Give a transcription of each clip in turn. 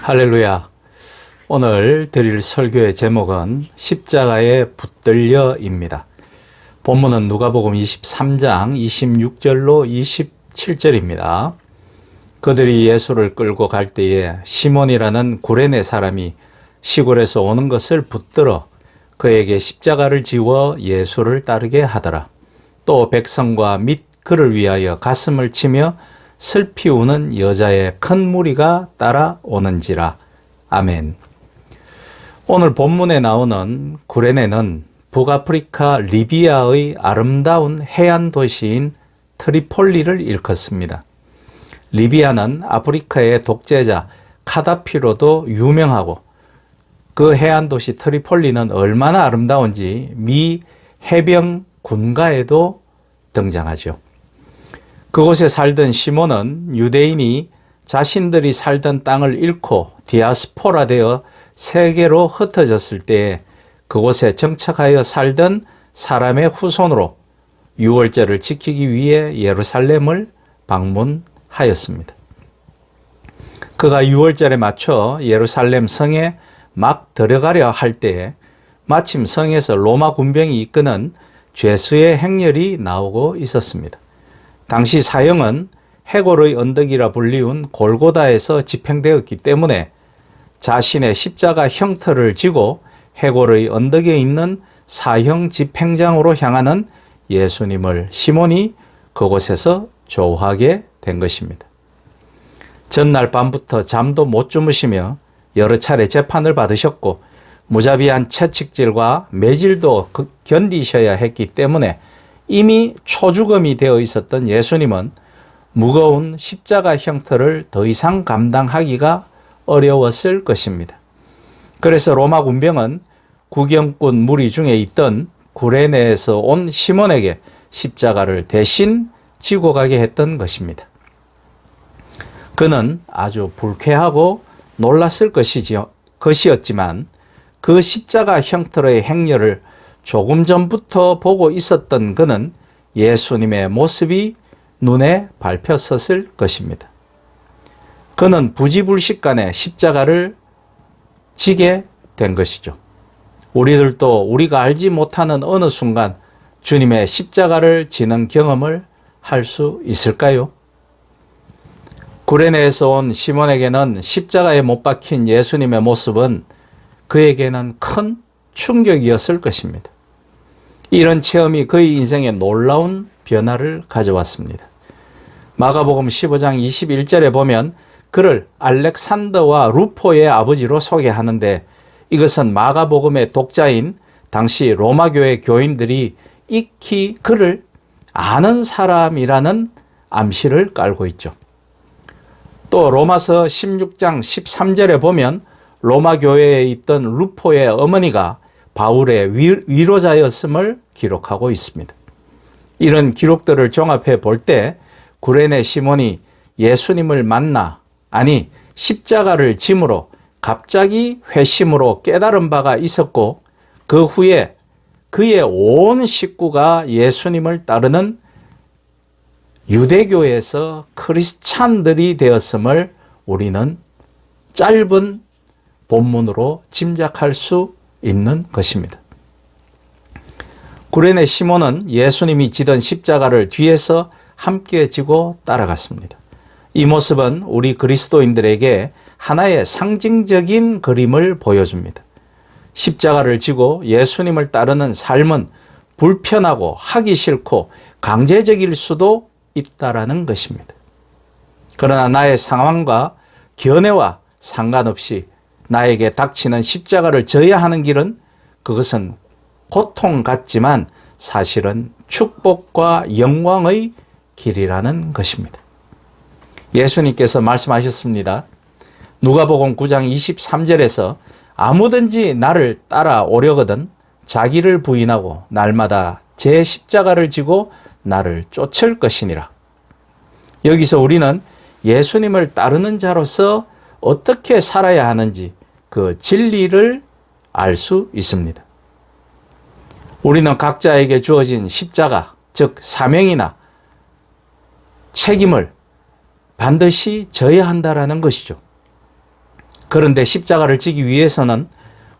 할렐루야. 오늘 드릴 설교의 제목은 십자가에 붙들려입니다. 본문은 누가복음 23장 26절로 27절입니다. 그들이 예수를 끌고 갈 때에 시몬이라는 구레네 사람이 시골에서 오는 것을 붙들어 그에게 십자가를 지워 예수를 따르게 하더라. 또 백성과 및 그를 위하여 가슴을 치며 슬피 우는 여자의 큰 무리가 따라오는지라. 아멘. 오늘 본문에 나오는 구레네는 북아프리카 리비아의 아름다운 해안 도시인 트리폴리를 일컫습니다. 리비아는 아프리카의 독재자 카다피로도 유명하고 그 해안 도시 트리폴리는 얼마나 아름다운지 미 해병 군가에도 등장하죠. 그곳에 살던 시몬은 유대인이 자신들이 살던 땅을 잃고 디아스포라 되어 세계로 흩어졌을 때 그곳에 정착하여 살던 사람의 후손으로 유월절을 지키기 위해 예루살렘을 방문하였습니다. 그가 유월절에 맞춰 예루살렘 성에 막 들어가려 할 때에 마침 성에서 로마 군병이 이끄는 죄수의 행렬이 나오고 있었습니다. 당시 사형은 해골의 언덕이라 불리운 골고다에서 집행되었기 때문에 자신의 십자가 형터를 지고 해골의 언덕에 있는 사형 집행장으로 향하는 예수님을 시몬이 그곳에서 조우하게 된 것입니다. 전날 밤부터 잠도 못 주무시며 여러 차례 재판을 받으셨고 무자비한 채찍질과 매질도 견디셔야 했기 때문에 이미 초죽음이 되어 있었던 예수님은 무거운 십자가 형태를 더 이상 감당하기가 어려웠을 것입니다. 그래서 로마 군병은 구경꾼 무리 중에 있던 구레네에서 온 시몬에게 십자가를 대신 지고 가게 했던 것입니다. 그는 아주 불쾌하고 놀랐을 것이었지만 그 십자가 형태의 행렬을 조금 전부터 보고 있었던 그는 예수님의 모습이 눈에 밟혔었을 것입니다. 그는 부지불식간에 십자가를 지게 된 것이죠. 우리들도 우리가 알지 못하는 어느 순간 주님의 십자가를 지는 경험을 할 수 있을까요? 구레네에서 온 시몬에게는 십자가에 못 박힌 예수님의 모습은 그에게는 큰 충격이었을 것입니다. 이런 체험이 그의 인생에 놀라운 변화를 가져왔습니다. 마가복음 15장 21절에 보면 그를 알렉산더와 루포의 아버지로 소개하는데 이것은 마가복음의 독자인 당시 로마교회 교인들이 익히 그를 아는 사람이라는 암시를 깔고 있죠. 또 로마서 16장 13절에 보면 로마 교회에 있던 루포의 어머니가 바울의 위로자였음을 기록하고 있습니다. 이런 기록들을 종합해 볼 때 구레네 시몬이 예수님을 만나 십자가를 짐으로 갑자기 회심으로 깨달은 바가 있었고 그 후에 그의 온 식구가 예수님을 따르는 유대교에서 크리스찬들이 되었음을 우리는 짧은 본문으로 짐작할 수 있는 것입니다. 구레네 시몬은 예수님이 지던 십자가를 뒤에서 함께 지고 따라갔습니다. 이 모습은 우리 그리스도인들에게 하나의 상징적인 그림을 보여줍니다. 십자가를 지고 예수님을 따르는 삶은 불편하고 하기 싫고 강제적일 수도 있다라는 것입니다. 그러나 나의 상황과 견해와 상관없이 나에게 닥치는 십자가를 져야 하는 길은 그것은 고통 같지만 사실은 축복과 영광의 길이라는 것입니다. 예수님께서 말씀하셨습니다. 누가복음 9장 23절에서 아무든지 나를 따라오려거든 자기를 부인하고 날마다 제 십자가를 지고 나를 쫓을 것이니라. 여기서 우리는 예수님을 따르는 자로서 어떻게 살아야 하는지 그 진리를 알 수 있습니다. 우리는 각자에게 주어진 십자가, 즉 사명이나 책임을 반드시 져야 한다라는 것이죠. 그런데 십자가를 지기 위해서는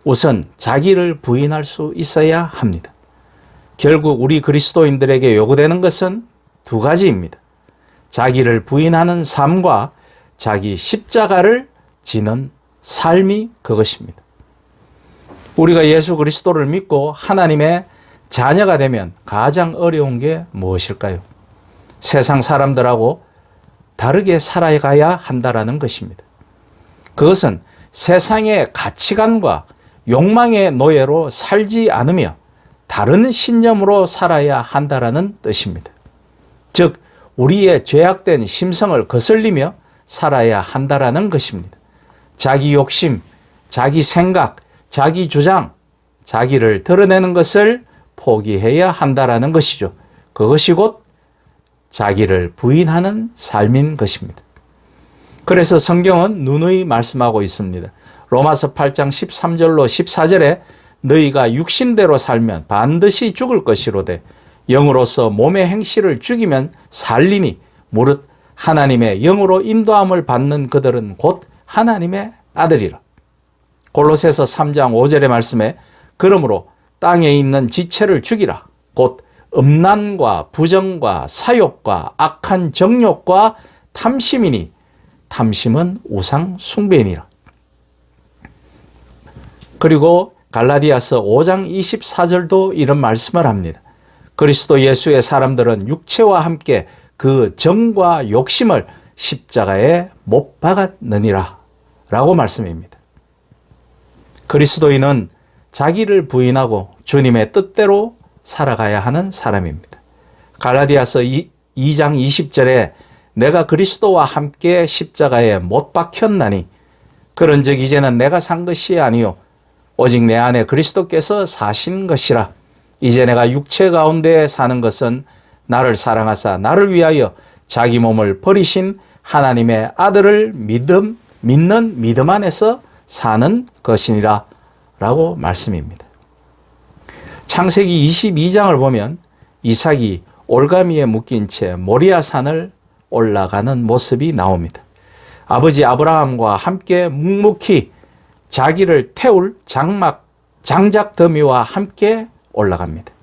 우선 자기를 부인할 수 있어야 합니다. 결국 우리 그리스도인들에게 요구되는 것은 두 가지입니다. 자기를 부인하는 삶과 자기 십자가를 지는 삶이 그것입니다. 우리가 예수 그리스도를 믿고 하나님의 자녀가 되면 가장 어려운 게 무엇일까요? 세상 사람들하고 다르게 살아가야 한다는 것입니다. 그것은 세상의 가치관과 욕망의 노예로 살지 않으며 다른 신념으로 살아야 한다는 뜻입니다. 즉 우리의 죄악된 심성을 거슬리며 살아야 한다는 것입니다. 자기 욕심, 자기 생각, 자기 주장, 자기를 드러내는 것을 포기해야 한다는 것이죠. 그것이 곧 자기를 부인하는 삶인 것입니다. 그래서 성경은 누누이 말씀하고 있습니다. 로마서 8장 13절로 14절에 너희가 육신대로 살면 반드시 죽을 것이로되 영으로서 몸의 행실을 죽이면 살리니 무릇 하나님의 영으로 인도함을 받는 그들은 곧 하나님의 아들이라. 골로새서 3장 5절의 말씀에 그러므로 땅에 있는 지체를 죽이라. 곧 음란과 부정과 사욕과 악한 정욕과 탐심이니 탐심은 우상 숭배니라. 그리고 갈라디아서 5장 24절도 이런 말씀을 합니다. 그리스도 예수의 사람들은 육체와 함께 그 정과 욕심을 십자가에 못 박았느니라 라고 말씀입니다. 그리스도인은 자기를 부인하고 주님의 뜻대로 살아가야 하는 사람입니다. 갈라디아서 2장 20절에 내가 그리스도와 함께 십자가에 못 박혔나니 그런즉 이제는 내가 산 것이 아니요 오직 내 안에 그리스도께서 사신 것이라. 이제 내가 육체 가운데 사는 것은 나를 사랑하사 나를 위하여 자기 몸을 버리신 하나님의 아들을 믿는 믿음 안에서 사는 것이니라 라고 말씀입니다. 창세기 22장을 보면 이삭이 올가미에 묶인 채 모리아 산을 올라가는 모습이 나옵니다. 아버지 아브라함과 함께 묵묵히 자기를 태울 장작 더미와 함께 올라갑니다.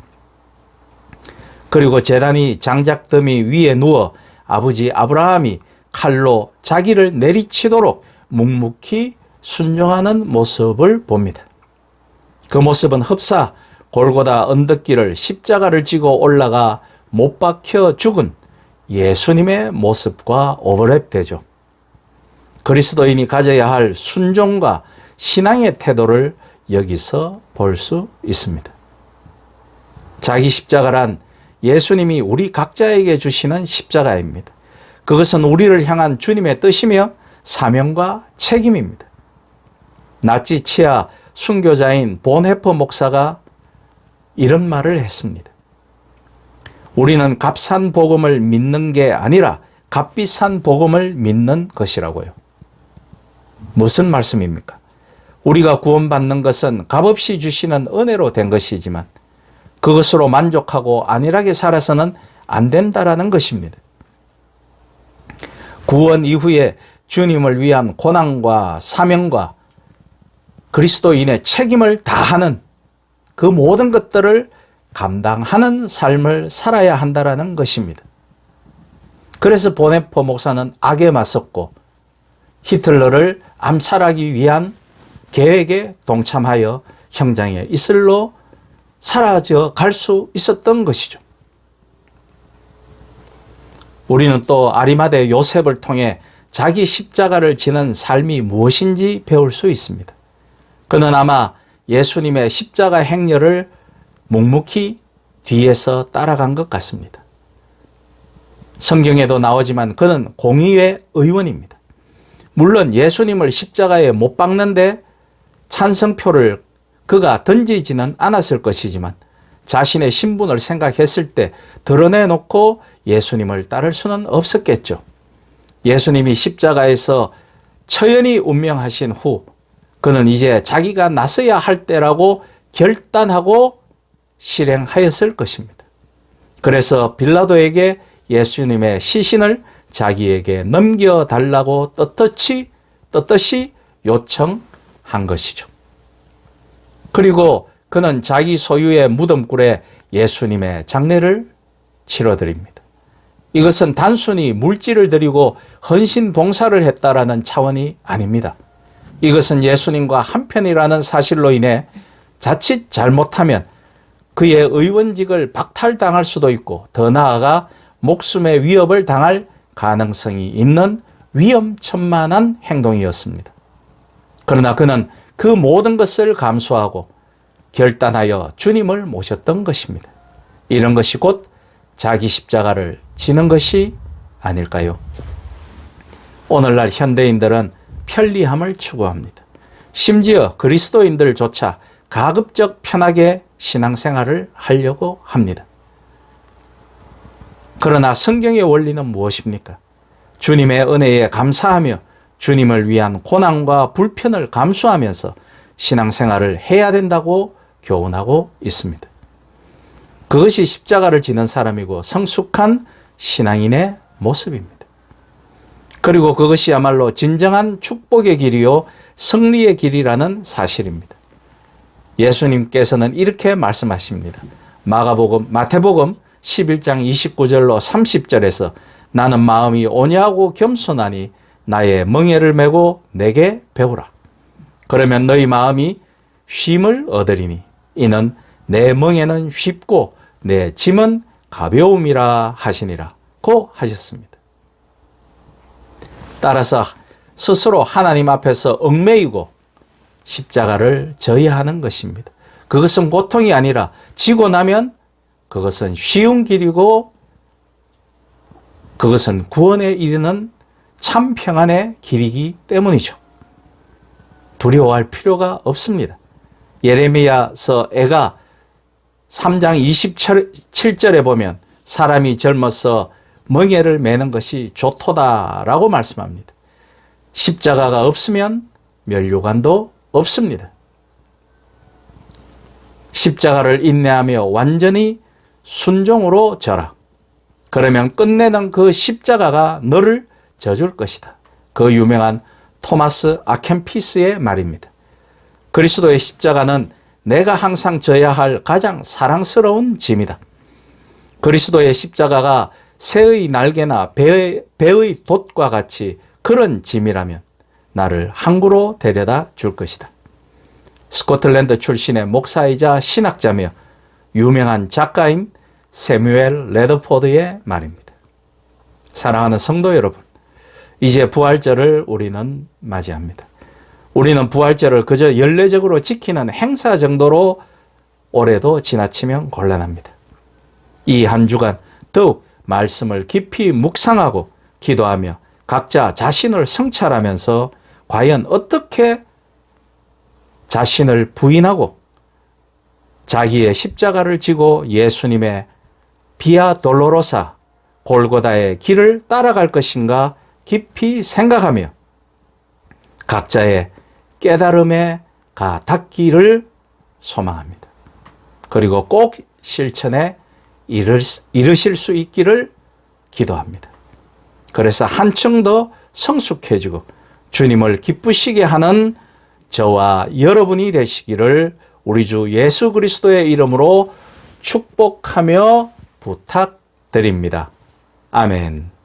그리고 제단이 장작 더미 위에 누워 아버지 아브라함이 칼로 자기를 내리치도록 묵묵히 순종하는 모습을 봅니다. 그 모습은 흡사 골고다 언덕길을 십자가를 지고 올라가 못 박혀 죽은 예수님의 모습과 오버랩되죠. 그리스도인이 가져야 할 순종과 신앙의 태도를 여기서 볼 수 있습니다. 자기 십자가란 예수님이 우리 각자에게 주시는 십자가입니다. 그것은 우리를 향한 주님의 뜻이며 사명과 책임입니다. 나치 치아 순교자인 본헤퍼 목사가 이런 말을 했습니다. 우리는 값싼 복음을 믿는 게 아니라 값비싼 복음을 믿는 것이라고요. 무슨 말씀입니까? 우리가 구원받는 것은 값없이 주시는 은혜로 된 것이지만 그것으로 만족하고 안일하게 살아서는 안 된다라는 것입니다. 구원 이후에 주님을 위한 고난과 사명과 그리스도인의 책임을 다하는 그 모든 것들을 감당하는 삶을 살아야 한다는 것입니다. 그래서 본헤퍼 목사는 악에 맞섰고 히틀러를 암살하기 위한 계획에 동참하여 형장의 이슬로 사라져 갈 수 있었던 것이죠. 우리는 또 아리마대 요셉을 통해 자기 십자가를 지는 삶이 무엇인지 배울 수 있습니다. 그는 아마 예수님의 십자가 행렬을 묵묵히 뒤에서 따라간 것 같습니다. 성경에도 나오지만 그는 공의회 의원입니다. 물론 예수님을 십자가에 못 박는데 찬성표를 그가 던지지는 않았을 것이지만 자신의 신분을 생각했을 때 드러내놓고 예수님을 따를 수는 없었겠죠. 예수님이 십자가에서 처연히 운명하신 후 그는 이제 자기가 나서야 할 때라고 결단하고 실행하였을 것입니다. 그래서 빌라도에게 예수님의 시신을 자기에게 넘겨달라고 떳떳이 요청한 것이죠. 그리고 그는 자기 소유의 무덤굴에 예수님의 장례를 치러드립니다. 이것은 단순히 물질을 드리고 헌신 봉사를 했다라는 차원이 아닙니다. 이것은 예수님과 한편이라는 사실로 인해 자칫 잘못하면 그의 의원직을 박탈당할 수도 있고 더 나아가 목숨의 위협을 당할 가능성이 있는 위험천만한 행동이었습니다. 그러나 그는 그 모든 것을 감수하고 결단하여 주님을 모셨던 것입니다. 이런 것이 곧 자기 십자가를 지는 것이 아닐까요? 오늘날 현대인들은 편리함을 추구합니다. 심지어 그리스도인들조차 가급적 편하게 신앙생활을 하려고 합니다. 그러나 성경의 원리는 무엇입니까? 주님의 은혜에 감사하며 주님을 위한 고난과 불편을 감수하면서 신앙생활을 해야 된다고 교훈하고 있습니다. 그것이 십자가를 지는 사람이고 성숙한 신앙인의 모습입니다. 그리고 그것이야말로 진정한 축복의 길이요 승리의 길이라는 사실입니다. 예수님께서는 이렇게 말씀하십니다. 마태복음 11장 29절로 30절에서 나는 마음이 온유하고 겸손하니 나의 멍에를 메고 내게 배우라. 그러면 너희 마음이 쉼을 얻으리니 이는 내 멍에는 쉽고 내 짐은 가벼움이라 하시니라고 하셨습니다. 따라서 스스로 하나님 앞에서 얽매이고 십자가를 져야 하는 것입니다. 그것은 고통이 아니라 지고 나면 그것은 쉬운 길이고 그것은 구원에 이르는 참 평안의 길이기 때문이죠. 두려워할 필요가 없습니다. 예레미야서 애가 3장 27절에 보면 사람이 젊어서 멍에를 매는 것이 좋도다라고 말씀합니다. 십자가가 없으면 면류관도 없습니다. 십자가를 인내하며 완전히 순종으로 져라. 그러면 끝내는 그 십자가가 너를 져줄 것이다. 그 유명한 토마스 아켄피스의 말입니다. 그리스도의 십자가는 내가 항상 져야 할 가장 사랑스러운 짐이다. 그리스도의 십자가가 새의 날개나 배의 돛과 같이 그런 짐이라면 나를 항구로 데려다 줄 것이다. 스코틀랜드 출신의 목사이자 신학자며 유명한 작가인 세뮤엘 레더포드의 말입니다. 사랑하는 성도 여러분, 이제 부활절을 우리는 맞이합니다. 우리는 부활절을 그저 연례적으로 지키는 행사 정도로 올해도 지나치면 곤란합니다. 이 한 주간 더욱 말씀을 깊이 묵상하고 기도하며 각자 자신을 성찰하면서 과연 어떻게 자신을 부인하고 자기의 십자가를 지고 예수님의 비아 돌로로사 골고다의 길을 따라갈 것인가 깊이 생각하며 각자의 깨달음에 닿기를 소망합니다. 그리고 꼭 실천에 이르실 수 있기를 기도합니다. 그래서 한층 더 성숙해지고 주님을 기쁘시게 하는 저와 여러분이 되시기를 우리 주 예수 그리스도의 이름으로 축복하며 부탁드립니다. 아멘.